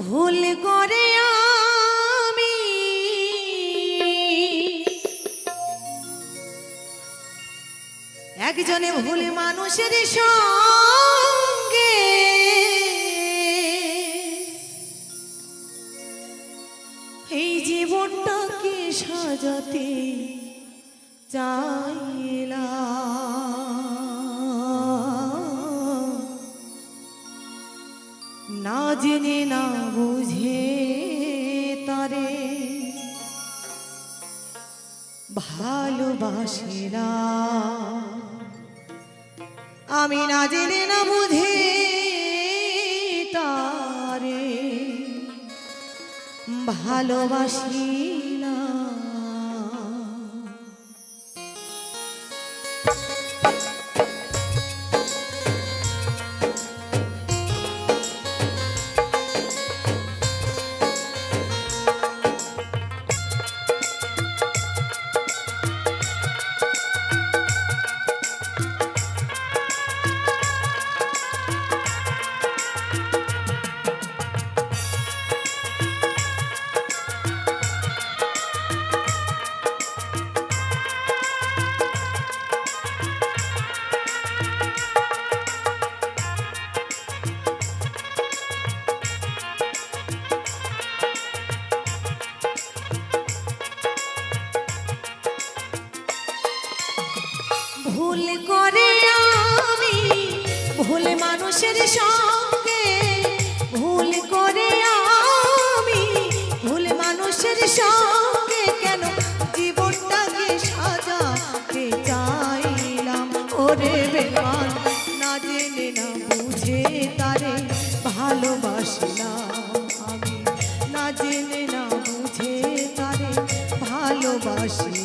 ভুল করে আমি একজনে ভুল মানুষের সঙ্গে এই জীবনটাকে সাজাতে চাইলাম, না জেনে না বুঝে তারে ভালোবাসিলাম। আমি না জেনে না বুঝে তারে ভালোবাসিলাম। ভুল করে আমি ভুল মানুষের সঙ্গে, ভুল করে আমি ভুল মানুষের সঙ্গে কেন জীবনটাকে সাজাতে চাইলাম। ওরে বেমান, না জেনে না বুঝে তারে ভালোবাসলাম। আমি না জেনে না বুঝে তারে ভালোবাসলাম।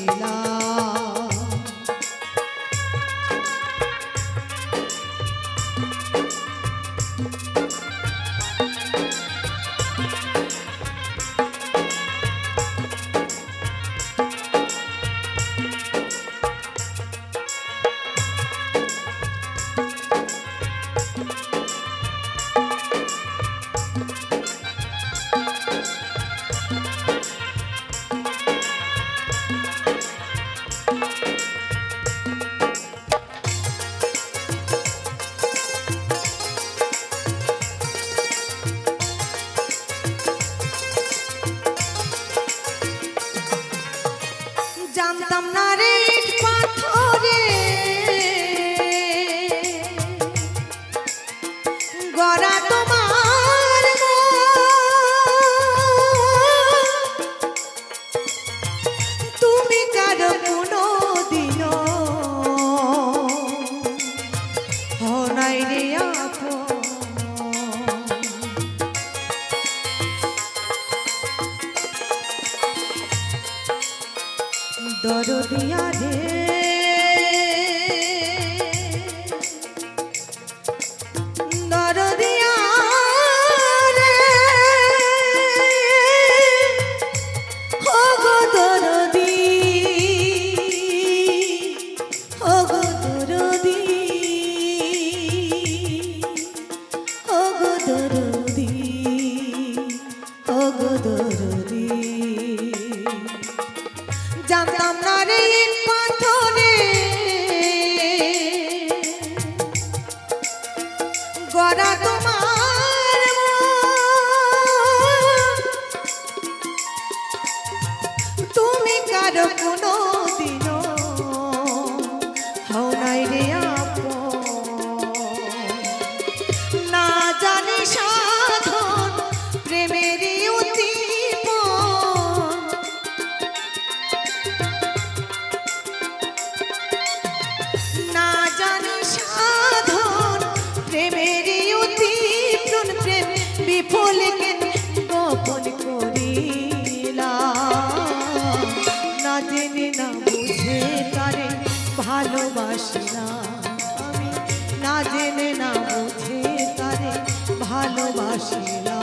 জানতাম না রে পাথরে গড়া তোমার তুমি কারো কোনো দিনও হনাই রে আপন। দরদিয়া রে দরদিয়া রে ও গো দরদি, ও গো দরদি, ও গো দরদি, ও গো দরদি। জানতাম না রে পাথরে গড়া তোমার তুমি কারো কোনো দিনও হও নাই রে আপন। না জানি সাধন প্রেমেরই উদ্দীপন, না জানি সাধন প্রেমেরই উদ্দীপন, প্রেম বিফল কেন গোপন করিলাম। না জেনে না বুঝে তারে ভালোবাসিলাম। আমি না জেনে না বুঝে তারে ভালোবাসিলাম।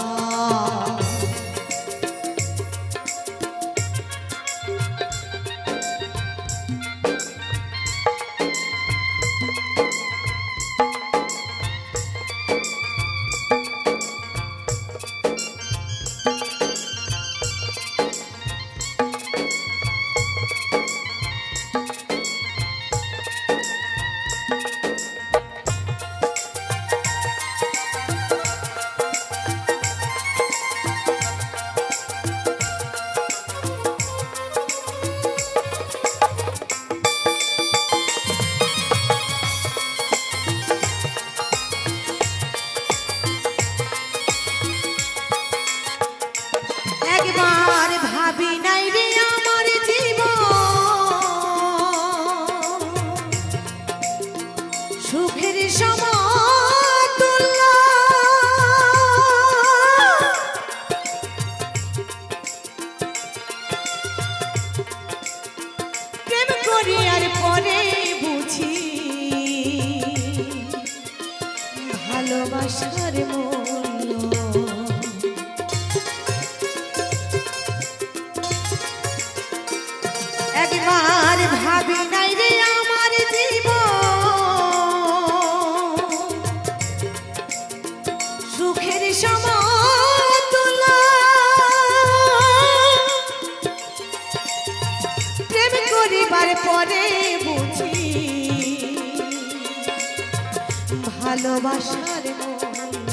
ভালোবাসার মূল্য।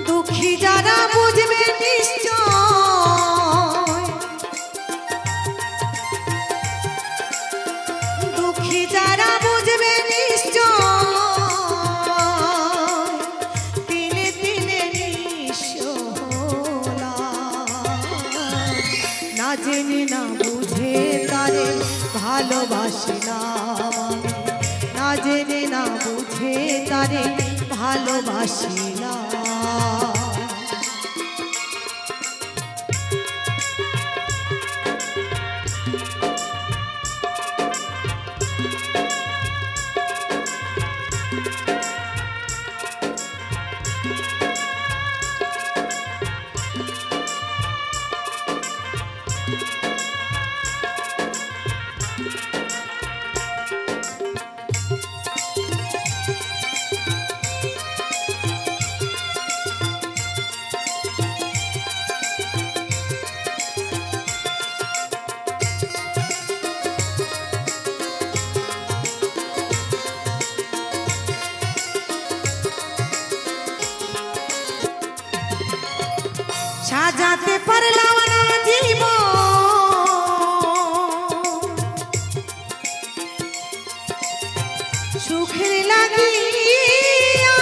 দুঃখী যারা বুঝবে নিশ্চয়, দুঃখী যারা বুঝবে নিশ্চয়, দিনে দিনে নিঃস্ব হলাম। না জেনে না বুঝে তারে ভালোবাসিলাম, না জেনে না বুঝে তারে ভালোবাসিলাম। সাজাতে পারলাম না জীবন সুখের লাগিয়া,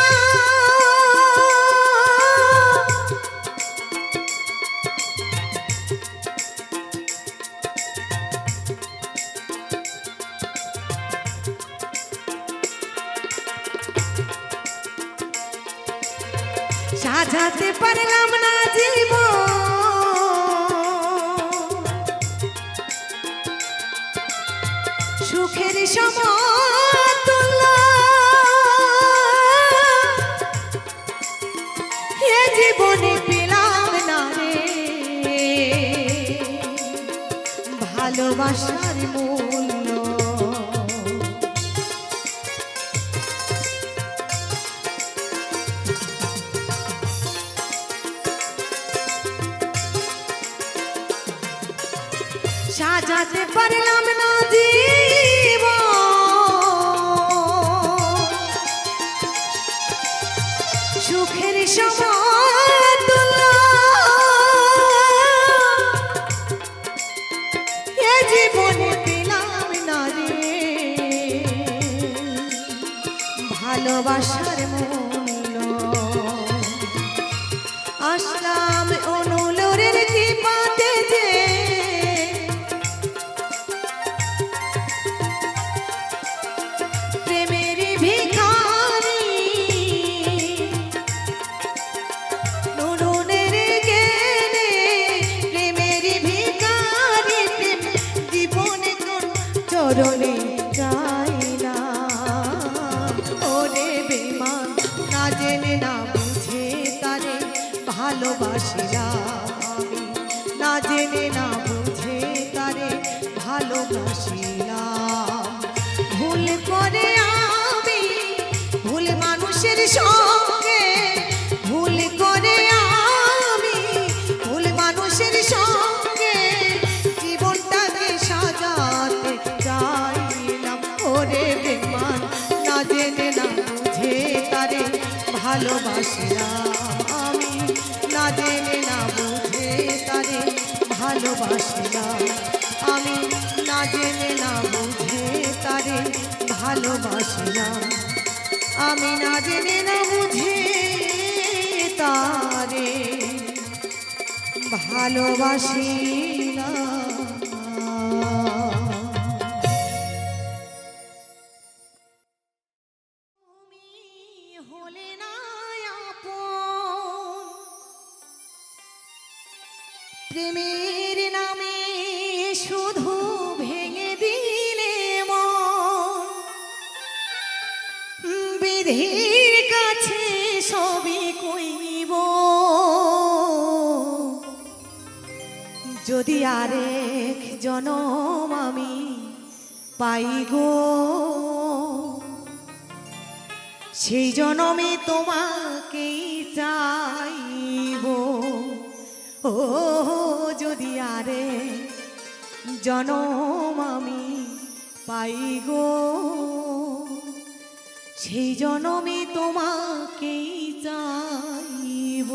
সাজাতে পারলাম না জীবন সুখের সমতুল্য। এ জীবনে পেলাম না রে ভালোবাসার মূল্য। সাজাতে পারলাম না জীবন সুখের সমতুল্য। এ জীবনে পেলাম না রে ভালোবাসার মূল্য। আসলাম অনুলোরের কৃপাতে যে চরণে যাইলাম। ওরে বেমান না জেনে না বুঝে তারে ভালোবাসিলাম আমি, না জেনে না বুঝে তারে ভালোবাসিলাম। ভুল করে আমি ভুল মানুষের সঙ্গে, ভুল করে আমি ভুল মানুষের সঙ্গে জীবনটাকে সাজাতে চাইলাম। ওরে বেমান না জেনে না বুঝে তারে ভালোবাসিলাম আমি, না জেনে না বুঝে তারে ভালোবাসিলাম আমি, না জেনে না বুঝে তারে ভালোবাসিলাম আমি, না জেনে না বুঝে তারে ভালোবাসিলাম। প্রেমের নামে শুধু ভেঙে দিলে মন, বিধির কাছে সবই কইব। যদি আরেক জনম আমি পাই গো, সেই জনমে তোমাকেই চাইব। ও যদি আরে জনম আমি পাই গো, সেই জনমে তোমাকেই চাইব।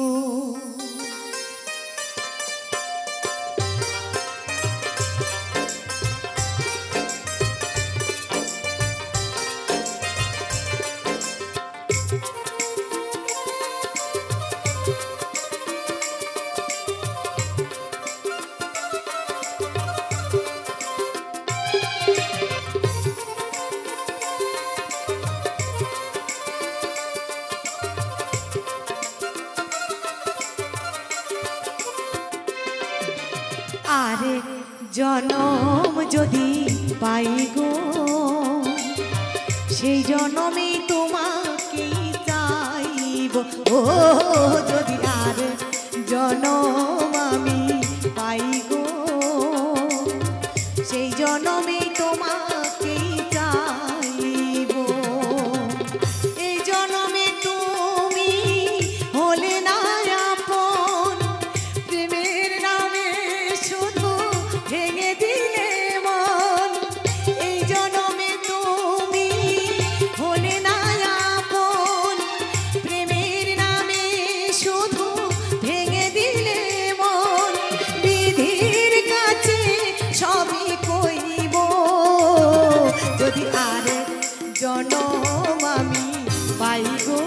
আরে জনম যদি পাই গো, সেই জনমে তোমাকেই চাইব। ও যদি আর জনম আমি পাই গো, সেই জনমে তোমাকেই চাইব। এই জনমে তুমি হলে না আপন, প্রেমের নামে শুধু ভেঙে দিলে মন। এই জনমে তুমি হলে না আপন, প্রেমের নামে শুধু ভেঙে দিলে মন। বিধির কাছে সবই কইব, যদি আর জনম আমি পাই গো,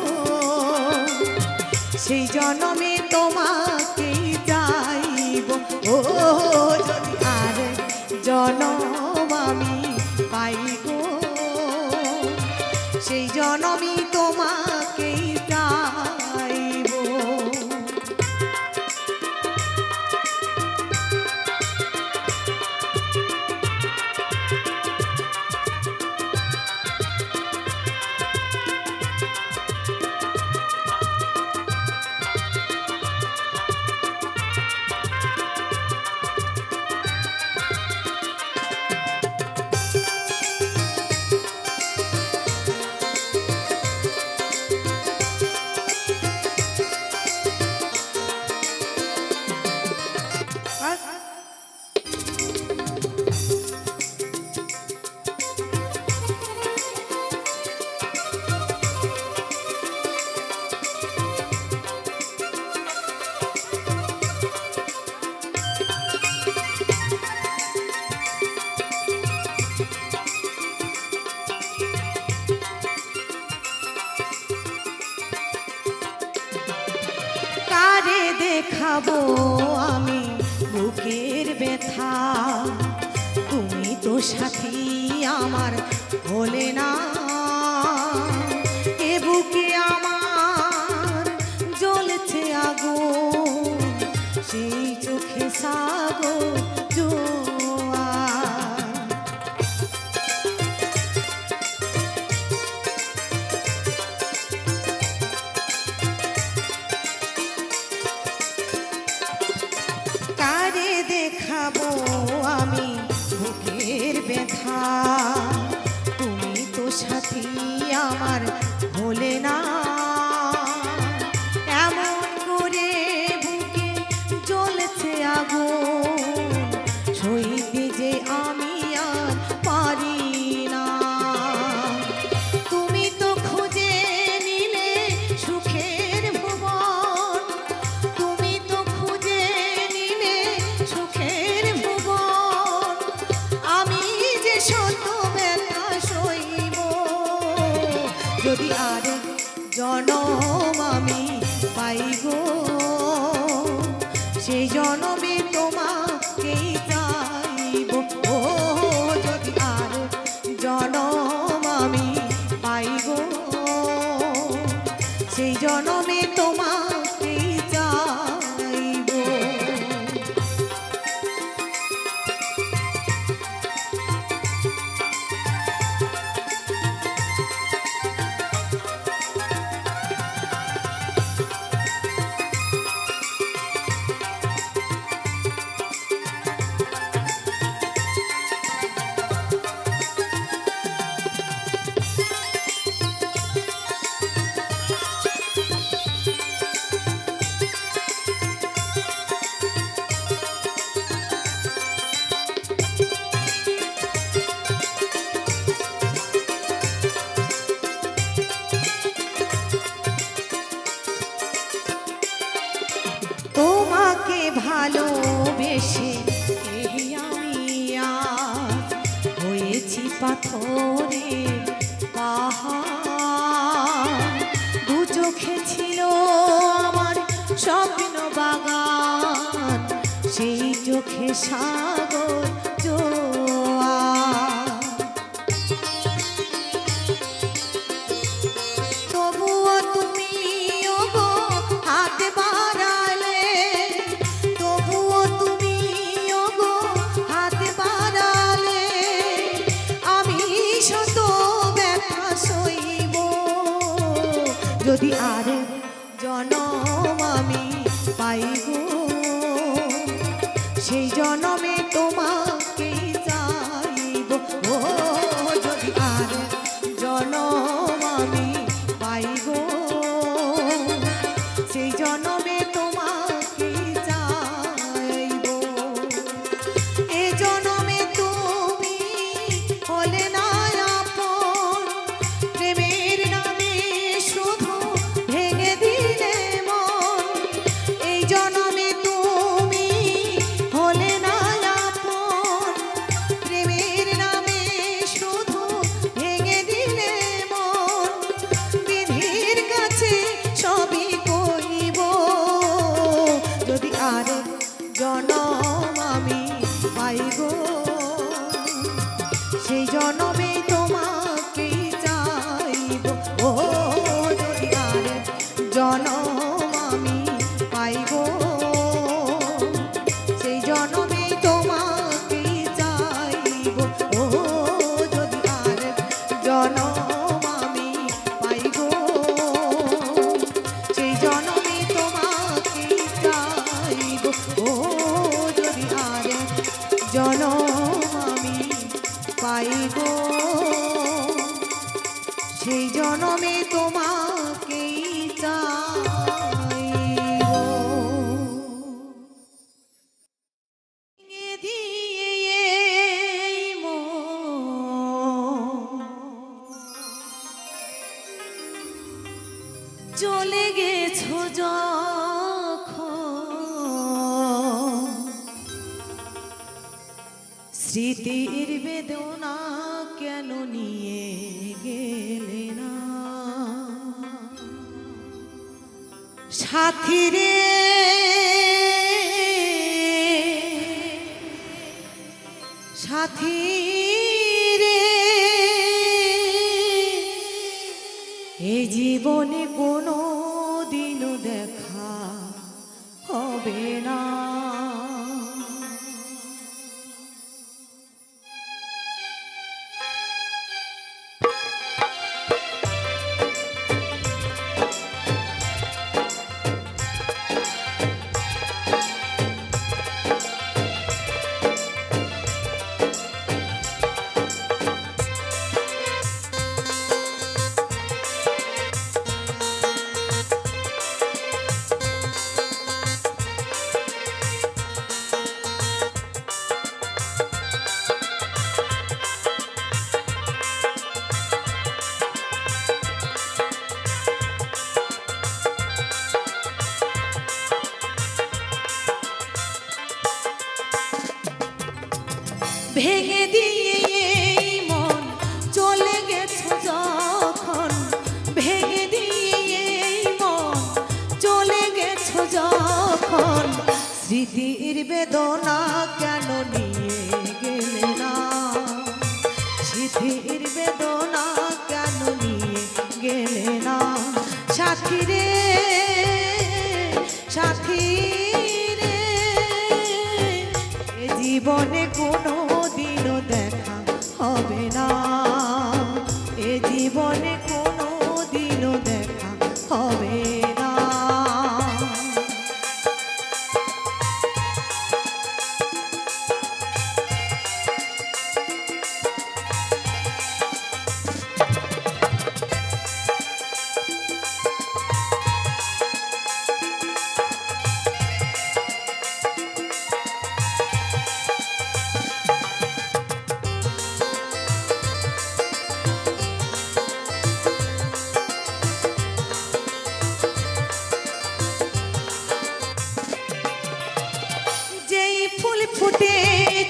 সেই জনমে তোমাকেই চাইব। ও যদি আর জনম আমি পাই গো, সেই জনমই তোমাকেই চাইব। কারে দেখাবো আমি বুকের ব্যথা, তুমি তো সাথী আমার হলে না। এ বুকে আমার জ্বলছে আগুন, সেই চোখে সাগর জোয়ার। কারে দেখাবো আমি বুকের ব্যথা, তুমি তো সাথী আমার হলে না। এমন করে বুকে জ্বলছে আগুন, সইতে যে আমি আর পারি না। তুমি তো খুঁজে নিলে সুখের ভুবন, তুমি তো খুঁজে নিলে সুখের ভুবন। আমি যে শত ব্যথা সইব, যদি আর জনম আমি পাই গো, সেই জনমে তোমাকেই চাইব। ও যদি আর জনম আমি পাই গো, সেই জনমে তোমাকেই চাইব। ভালোবেসে এই আমি আজ হয়েছি পাথরের পাহাড়। দু চোখে ছিল আমার স্বপ্ন বাগান, সেই চোখে সাগর জোয়ার। তবুও তুমি ওগো হাত বাড়ালে, তবুও তুমি ওগো হাত বাড়ালে, আমি শত ব্যথা সইব যদি আর জনম আমি পাইব, সেই জনমে তোমাকেই চাইব। ও যদি আর জনম আমি পাইব, সেই জনমে তোমাকেই চাইব। এ জনমে তুমি হলে না আপন, প্রেমের নামে শুধু ভেঙে দিলে মন। এই জনমে তুমি হলে না আপন, প্রেমের নামে শুধু ভেঙে দিলে মন। বিধির কাছে সবই কইব যদি আর জনম আমি পাইব, সেই জনমে তোমাকেই চাইব। ও যদি আর জনম আমি পাইব, সেই জনমে তোমাকেই চাইব। ও যদি আর জনম আমি পাইব, সেই জনমে তোমাকেই চাইব। ও যদি আর জনম আমি পাইব, সেই জনমে তোমাকেই চাইব। ভেঙে দিয়ে এই মন চলে গেছো যখন, স্মৃতির বেদনা কেন নিয়ে গেলে না সাথী রে? সাথী রে, এই জীবনে কোনো দিনও দেখা হবে না। ভেঙে দিয়ে এই মন চলে গেছো যখন, ভেঙে দিয়ে এই মন চলে গেছো যখন, স্মৃতির বেদনা কেন নিয়ে গেলে না? স্মৃতির বেদনা কেন নিয়ে গেলে না? সাথী রে, সাথী রে, এ জীবনে কোনো দিনও দেখা হবে না, এ জীবনে কোনো দিনও দেখা হবে না।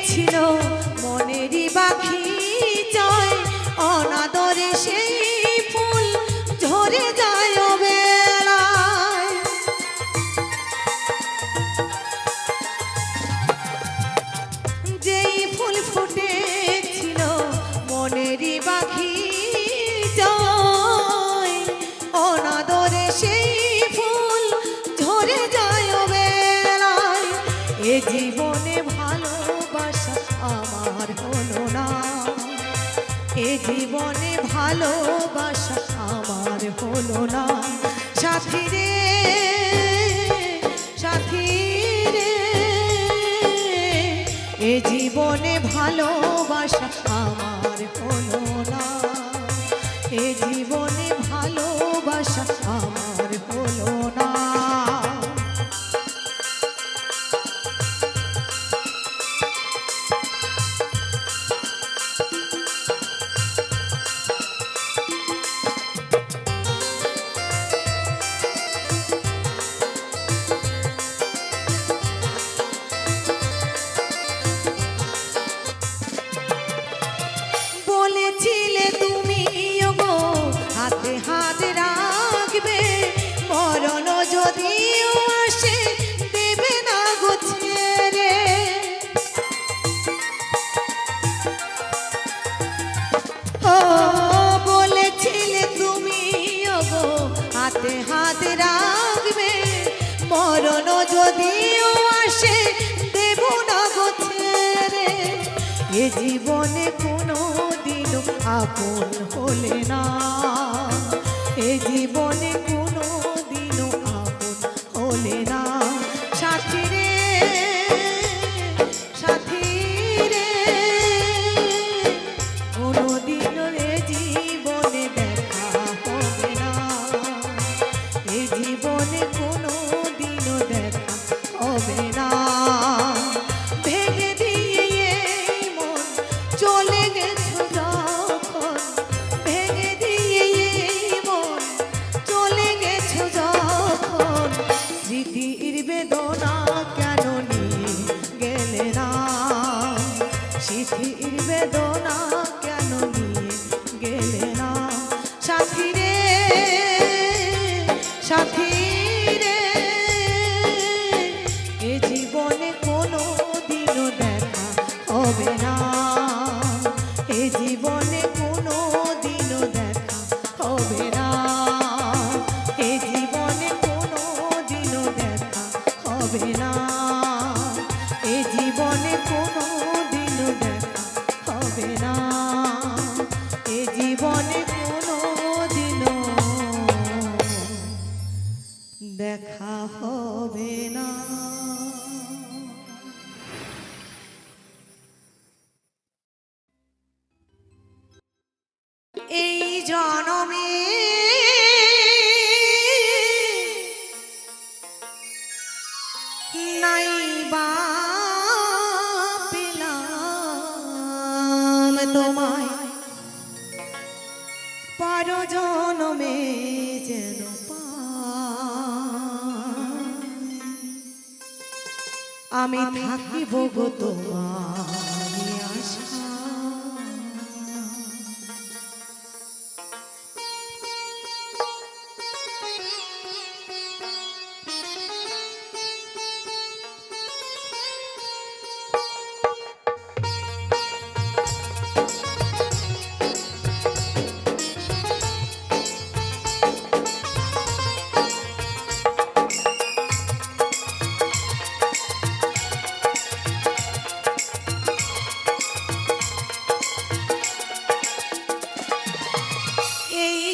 ছিল মনেরই পাখি জয় অনাদরে সেই ফুল ঝরে যায় বেলায়। যেই ফুল ফুটেছিল মনেরই পাখি জয় অনাদরে সেই ফুল ঝরে যায় বেলায়। এ জীবনে ভালোবাসা আমার হলো না, এ জীবনে ভালোবাসা আমার হলো না। সাথী রে সাথী রে, এ জীবনে ভালোবাসা আমার হলো না, এ জীবনে ভালোবাসা আমার হলো না। বলেছিলে তুমি গো হাতে হাত রাখবে, মরণ যদিও আসে দেবে না গো ছেড়ে। ও বলেছিলে তুমি গো হাতে হাত রাখবে, মরণ যদিও আসে দেব না গো ছেড়ে। এ জীবনে কোনো দিনও আপন হলে না, এ জীবনে কোনো দিনও আপন হলে না। সাথী রে সাথী রে, কোনো দিনও এ জীবনে দেখা হবে না, এ জীবনে কোনো দিনও দেখা হবে না। ভেঙে দিয়ে এই মন চলে গেছো যখন, ভেঙে দিয়ে এই মন চলে গেছো যখন, স্মৃতির বেদনা কেন নিয়ে গেলে না, স্মৃতির বেদনা কেন নিয়ে গেলে না। সাথী রে সাথী রে, এ জীবনে কোনো দিনও দেখা হবে না, এ জীবনে কোনো দিনও দেখা হবে না, এ জীবনে কোনো দিনও দেখা হবে না, এ জীবনে কোনো দিনও দেখা হবে না, এ জীবনে কোনো দিনও দেখা হবে না। এই জনমে নাই বা পেলাম তোমায়, পর জনমে যেন আমি থাকিব গো তোমারি আশা।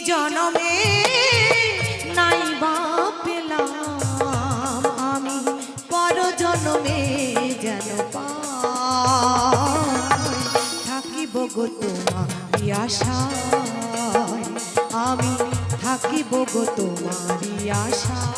জনমে নাই বা পেলাম আমি, পর জনমে যেন পাই থাকিব গো তোমারি আশায়, আমি থাকিব গো তোমারি আশায়।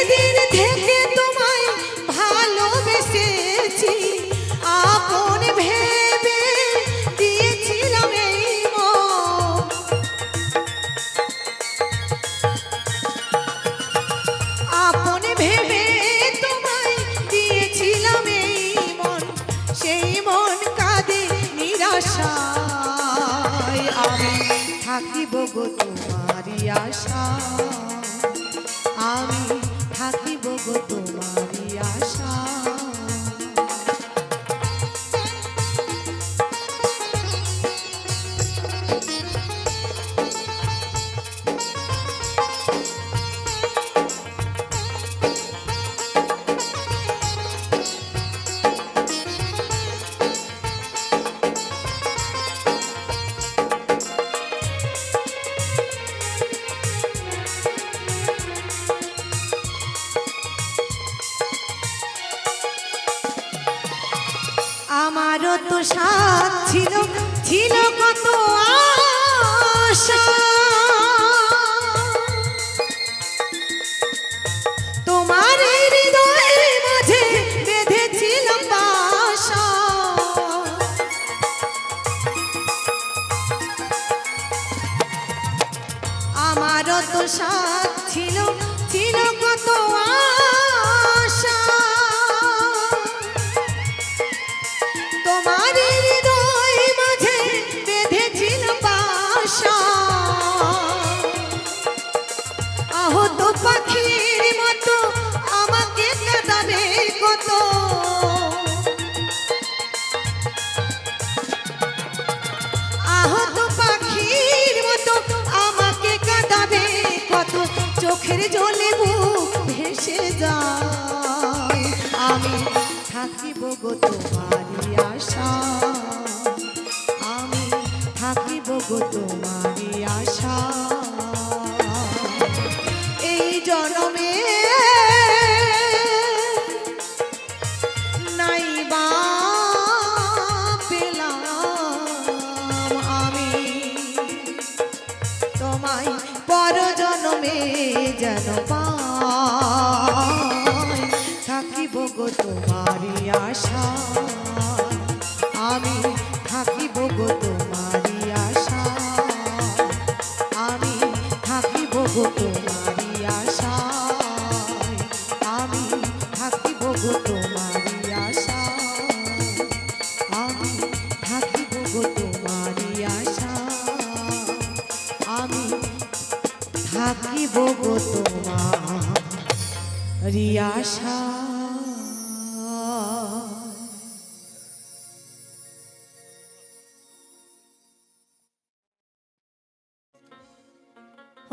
দিন থেকে তোমায় ভালোবেসেছি, আপন ভেবে দিয়েছিলাম এই মন। আপন ভেবে তোমায় দিয়েছিলাম এই মন, সেই মন কাঁদে নিরাশায়। আমি থাকিব গো তোমারই আশা, আমি থাকিব গো তোমারই আশা। আমারও তো সাথ ছিল, ছিল কত আশা, তোমার এই হৃদয়ের মাঝে বেঁধেছিলাম বাসা। আমারও তো সাথ ছিল, ছিল কত আশা, তোমার হৃদয় মাঝে বেঁধেছিলাম বাসা। আহত পাখির মতো আমাকে কাঁদাবে কত, আহত পাখির মতো আমাকে কাঁদাবে কত, চোখের জলে বুক ভেসে যায়। আমি থাকিব গো তোমারই আশা, আমি থাকিব গো তোমারই আশা। এই জনমে নাইবা পেলাম আমি তোমায়, পর জনমে যেন পাই। থাকিব গো তোমারই আশা, আমি থাকিব গো তোমারই আশা, আমি থাকিব গো তোমারই আশা, আমি থাকিব গো তোমারই আশা, আমি থাকিব গো তোমারই আশা, আমি থাকিব গো তোমারই আশা।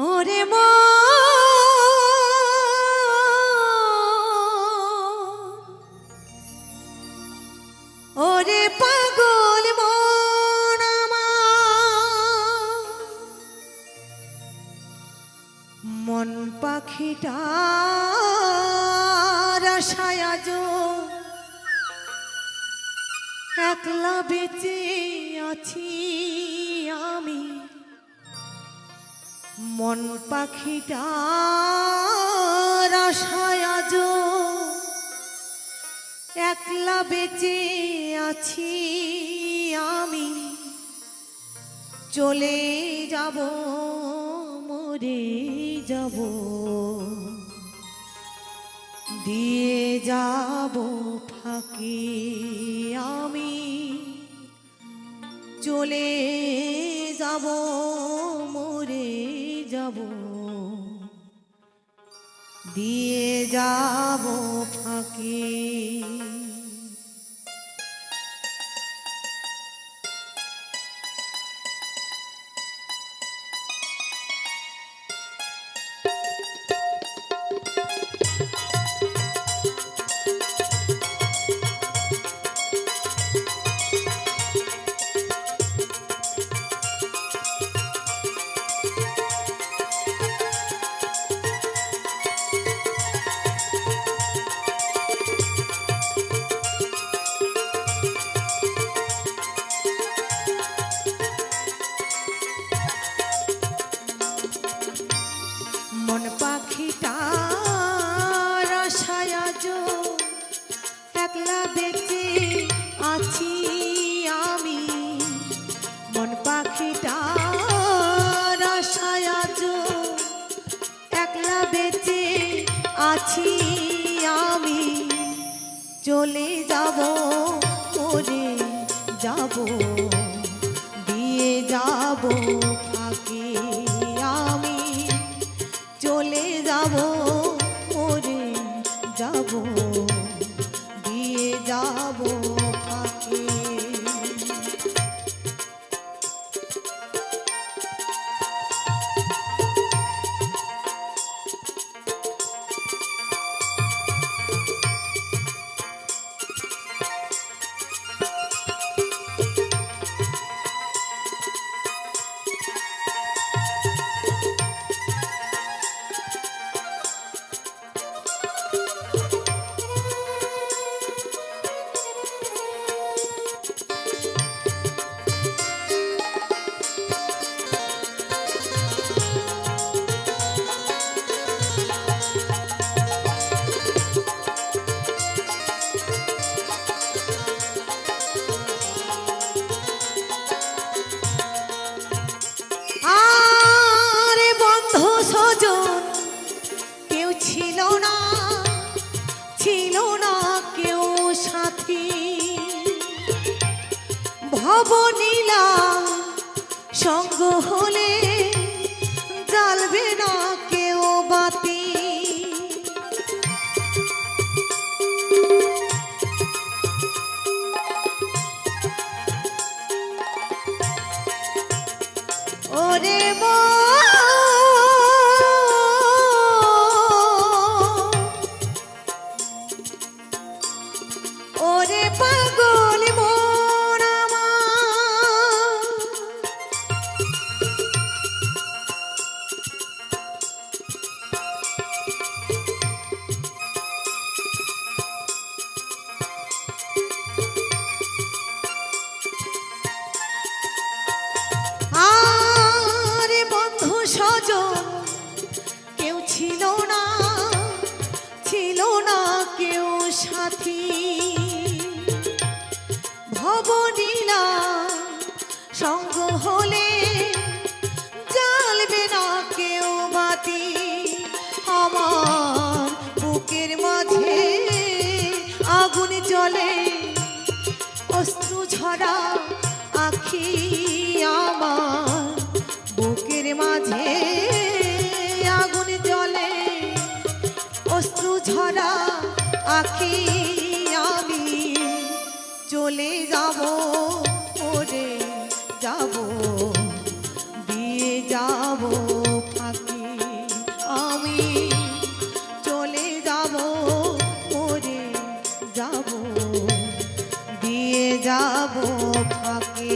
ওরে ওরে পাগল মন আমার, মন পাখিটার আশায় আজ একলা বেঁচে আছি আমি। মন পাখিটার আশায় আজ একলা বেঁচে আছি আমি। চলে যাব, মরে যাব, দিয়ে যাব ফাঁকি আমি। চলে যাব, মরে যাব, দিয়ে যাব ফাঁকি। আছি আমি মন পাখিটার আশায় আজ একলা বেঁচে আছি আমি চলে যাব মরে যাব দিয়ে যাব ফাঁকি আমি চলে যাব মরে যাব দিয়ে যাব ফাঁকি ভবনীলা সঙ্গ হলে জ্বালবে না কেউ বাতি ওরে ওরে পাগল মন আরে বন্ধু স্বজন কেউ ছিল না কেউ সাথী ভবনীলা সঙ্গ হলে জ্বালবে না কেউ বাতি আমার বুকের মাঝে আগুন জ্বলে অশ্রু ঝরা আখি আমার বুকের মাঝে আগুন জ্বলে অশ্রু ঝরা আখি আমি চলে যাব ওরে যাব দিয়ে যাব ফাঁকি আমি চলে যাব ওরে যাব দিয়ে যাব ফাঁকি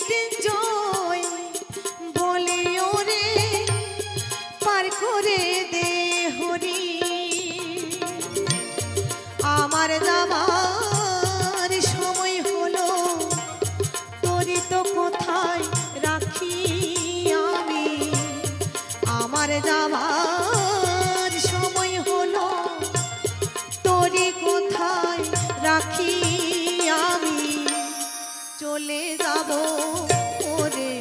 মৃত্যুঞ্জয় বলে ওরে পার করে দে হরি আমার যাবার সময় হলো তোরি তো কোথায় রাখি আমি আমার যাবার সময় হলো তোরি কোথায় রাখি আমি চলে যাব ওরে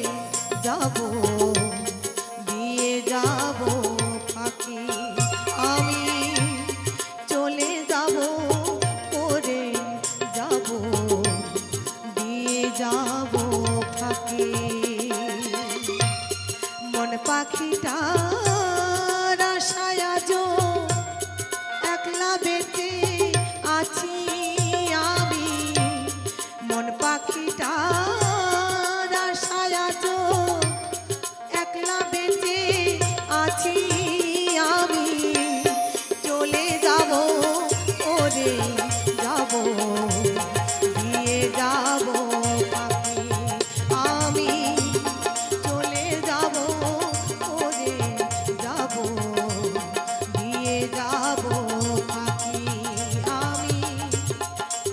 যাব দিয়ে যাব ফাঁকি আমি চলে যাব ওরে যাব দিয়ে যাব ফাঁকি মন পাখিটা আশায় আজো একলা বেঁচে আছি আমি মন পাখিটা আশায় আজো একলা বেঁচে আছি আমি চলে যাব ওরে যাব দিয়ে যাব পাখি আমি চলে যাব ওরে যাব দিয়ে যাব পাখি আমি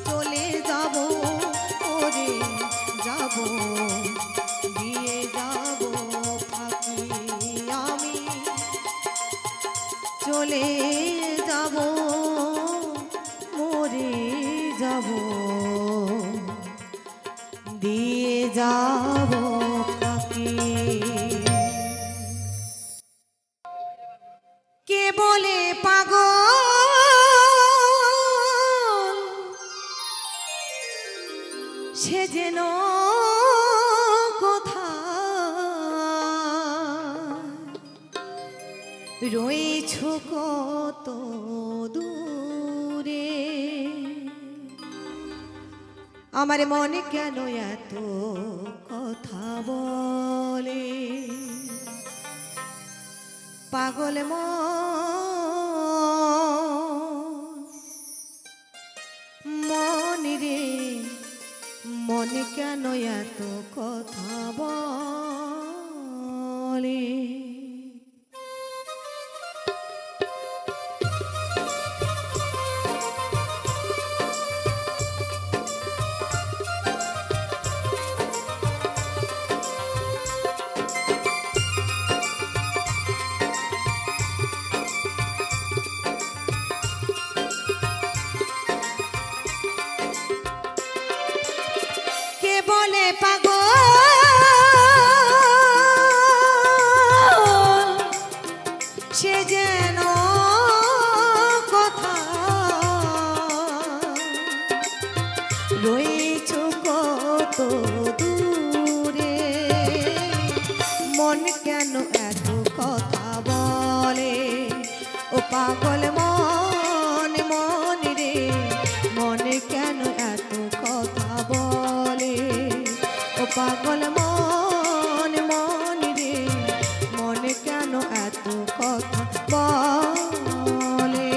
চলে যাব ওরে যাব দিয়ে যাব পাখি আমি চলে যাব মরে যাব দিয়ে যাব পাখি কে বলে পাগল সে যেন কোথায় রয়েছ কত দূরে আমার মনে কেন এত কথা বলে পাগল মন রে মনে কেন এত কথা বলে কে বলে পাগল সে যেন কথা রয়েছ কত দূরে মন কেন এত কথা বলে ও পাগল মন মন রে মনে কেন এত কথা বলে ও পাগল মন মন রে মনে কেন এত কথা বলে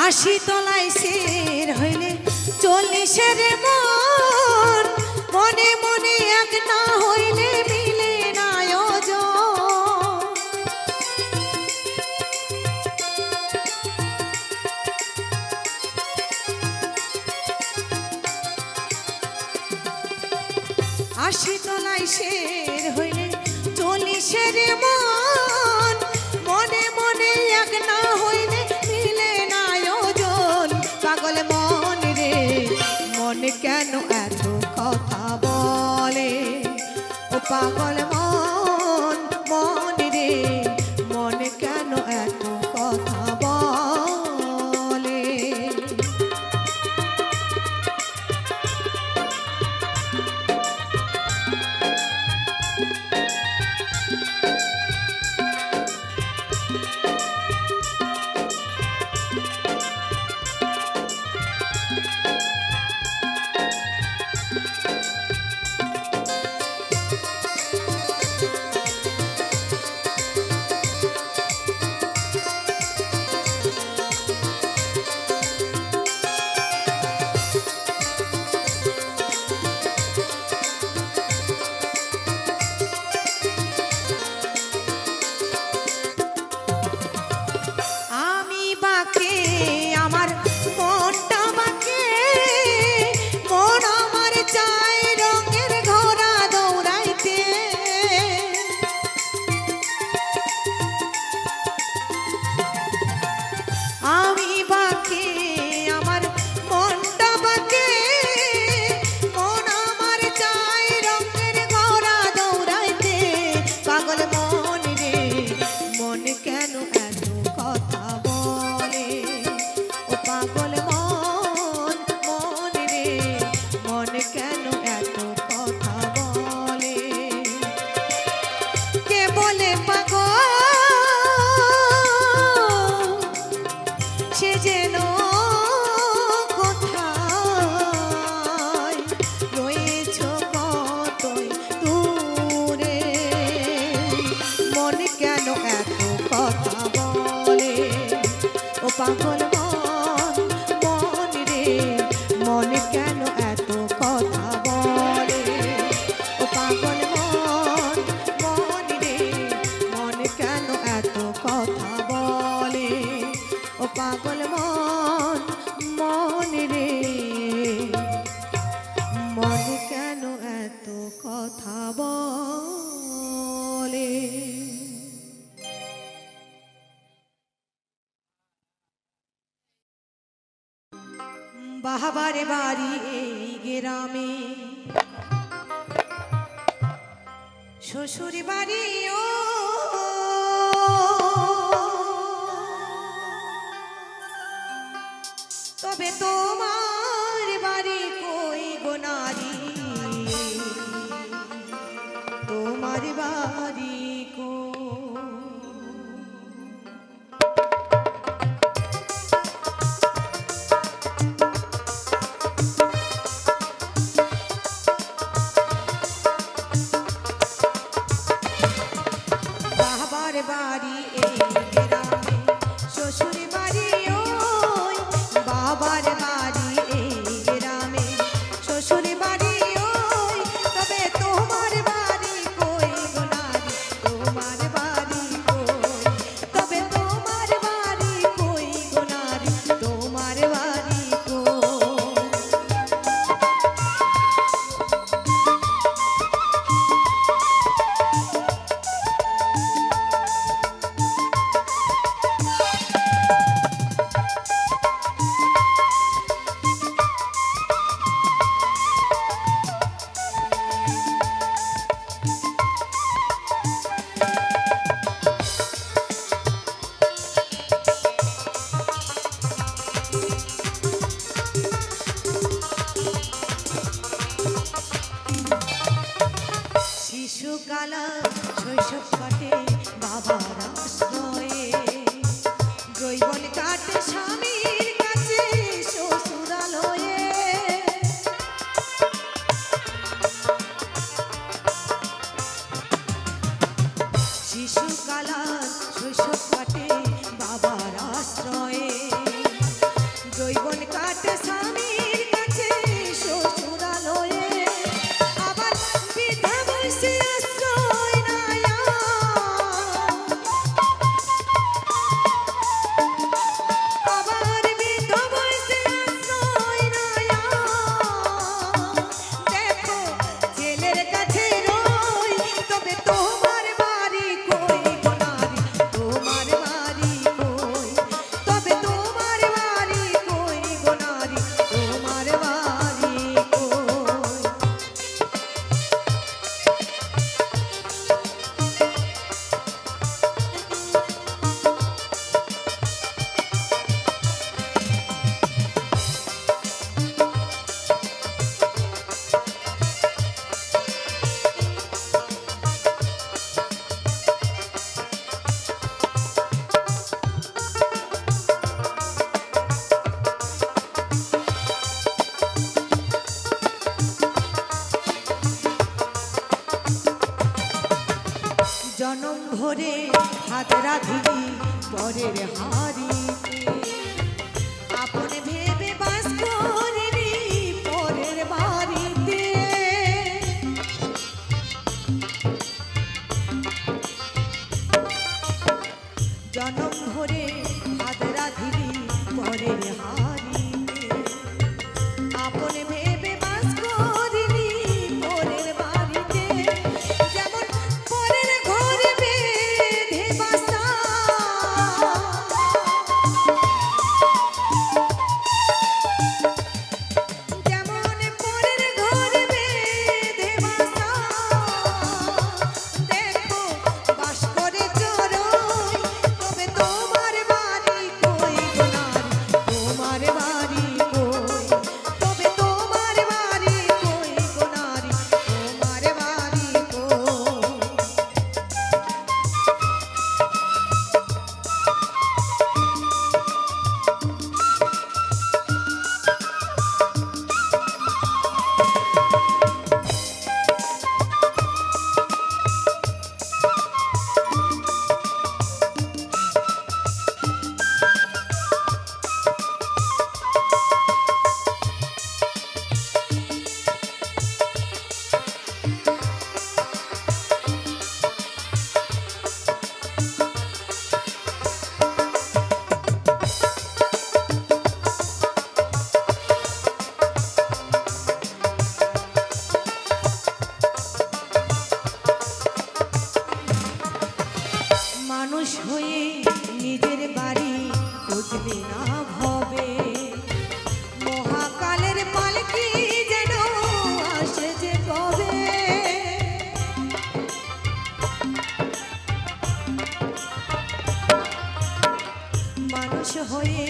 আশি তলায় শের হইলে চল্লিশের মন মনে মনে এক না হইলে মিলে না ওজন বাইশের হইলে চল্লিশের মন, মনে মনে এক না হইলে মিলে না ওজন। পাগল মন রে মন কেন এত কথা বলে, ও পাগল মন মন রে মন কেন এত কথা বলে। পাগল মন মন রে মন কেন এত কথা বলে, ও পাগল মন মন রে মন কেন এত কথা বলে, ও পাগল মন মন রে মন কেন এত কথা বলে। বাহাবার বাড়ি এই গ্রামে, শ্বশুর বাড়ি ও তবে তোমার বাড়ি কই গো নারী, তোমার বাড়ি কই। বাড়ি এই গ্রামে, শ্বশুর বাড়ি ওই, বাবার বাড়ি এই গ্রামে, শ্বশুর বাড়ি ওই তবে তোমার বাড়ি কই গো নারী, তোমার বাড়ি কই, তবে তোমার বাড়ি কই গো নারী, তোমার বাড়ি কই। শিশুকাল শৈশব কাটে বাবার আশ্রয়ে, জৈবন কাটে স্বামীর কাছে শ্বশুরালয়ে। শিশুকাল শৈশব কাটে বাবার আশ্রয়ে, জৈবন কাটে স্বামীর কাছে শ্বশুরালয়ে। আবার বৃদ্ধা বয়সে আশ্রয় নাই ভাত রাঁধিলি পরের হাড়িতে, আপন ভেবে বাস করিনি পরের বাড়িতে। জনম ভরে ভাত রাঁধিলি পরের হাড়িতে, আপন ভেবে বাস করিনি পরের বাড়িতে। যেমন পরের ঘরে বেঁধে বাসা, যেমন পরের ঘরে বেঁধে বাসা, দেখো বাস করে চড়ই, তবে তোমার বাড়ি কই গো নারী, তোমার বাড়ি কই, তবে তোমার বাড়ি কই গো নারী, তোমার বাড়ি কই। মানুষ হয়ে নিজের বাড়ি খুঁজলে না ভবে, মহাকালের পালকি যেন আসে যে কবে। মানুষ হয়ে